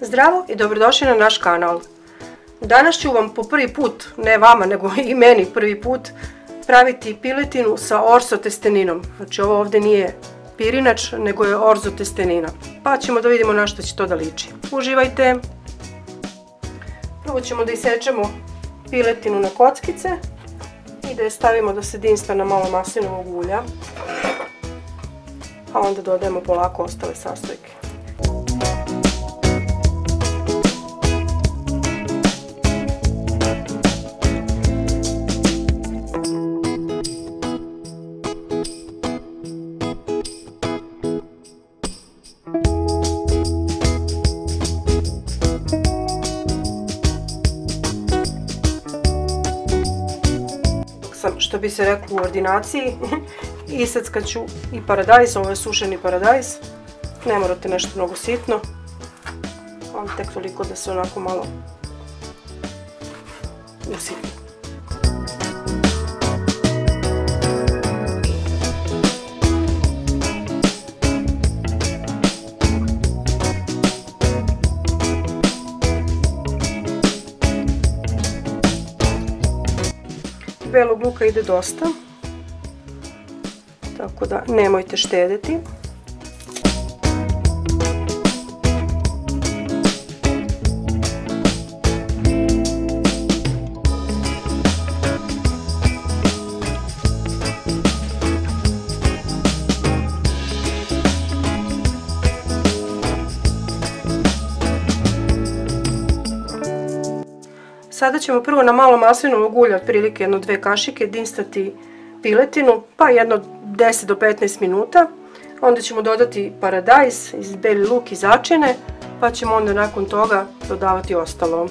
Zdravo i dobrodošli na naš kanal. Danas ću vam po prvi put, ne vama nego i meni prvi put, praviti piletinu sa orzo testeninom. Znači ovo ovdje nije pirinač nego je orzo testenina. Pa ćemo da vidimo na što će to da liči. Uživajte! Prvo ćemo da isečemo piletinu na kockice i da je stavimo da se dinsta na malo maslinovog ulja. A onda dodajemo polako ostale sastojke. Što bi se reklo u ordinaciji, iseckat ću i paradajz, ovo je sušeni paradajz, ne morate nešto mnogo sitno, ali tek toliko da se onako malo usitne. Belog luka ide dosta, tako da nemojte štediti. Sada ćemo prvo na malo maslinovog ulja, otprilike jedno 2 kašike, dinstati piletinu, pa jedno 10 do 15 minuta. Onda ćemo dodati paradajz, beli luk i začine, pa ćemo onda nakon toga dodavati ostalo.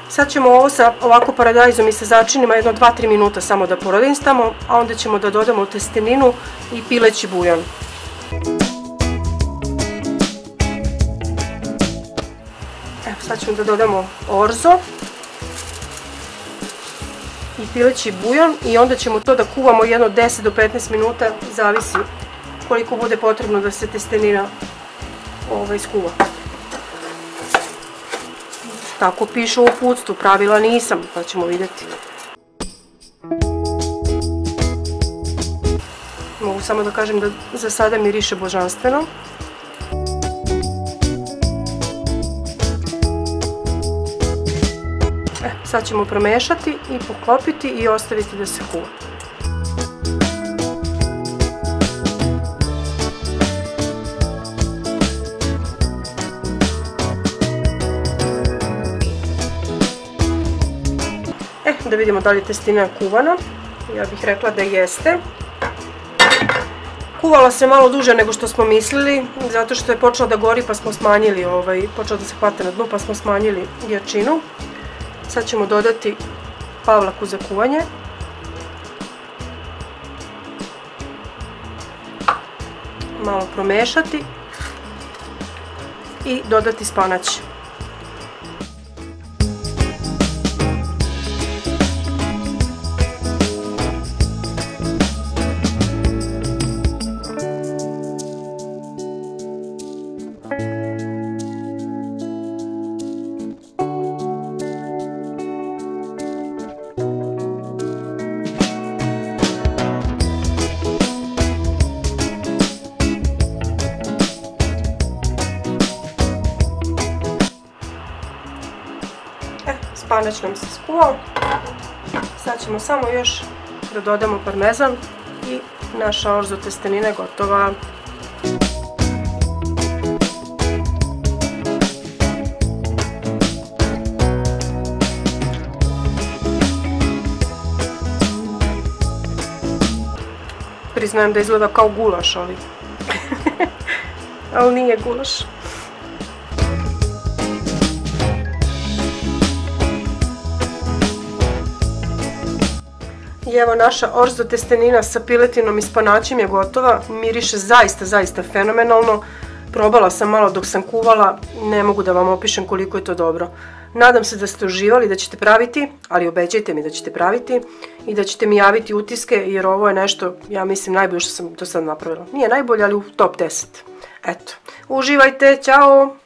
Sad ćemo ovo sa ovako paradajzom i sa začinima jedno 2-3 minuta samo da porodinstamo, a onda ćemo da dodamo testeninu i pileći buljon. Evo, sad ćemo da dodamo orzo i pileći buljon i onda ćemo to da kuvamo jedno 10 do 15 minuta, zavisi koliko bude potrebno da se testenina skuva. Tako piše u uputstvu, pravila nisam, pa ćemo vidjeti. Mogu samo da kažem da za sada miriše božanstveno. Sad ćemo promešati i poklopiti i ostaviti da se kuva. Da vidimo da li je testina kuvana. Ja bih rekla da jeste. Kuvala se malo duže nego što smo mislili, zato što je počela da gori pa smo smanjili, počela da se hvata na dnu pa smo smanjili jačinu. Sad ćemo dodati pavlaku za kuvanje. Malo promešati i dodati spanać. španać nam se skuvao. Sad ćemo samo još da dodamo parmezan i naša orzo testenina je gotova. Priznajem da izgleda kao gulaš, ali nije gulaš. I evo naša orzo testenina sa piletinom i spanaćem je gotova. Miriše zaista fenomenalno. Probala sam malo dok sam kuvala, ne mogu da vam opišem koliko je to dobro. Nadam se da ste uživali, da ćete praviti, ali obećajte mi da ćete praviti i da ćete mi javiti utiske, jer ovo je nešto, ja mislim, najbolje što sam do sad napravila. Nije najbolje, ali u top 10. Eto, uživajte, ćao!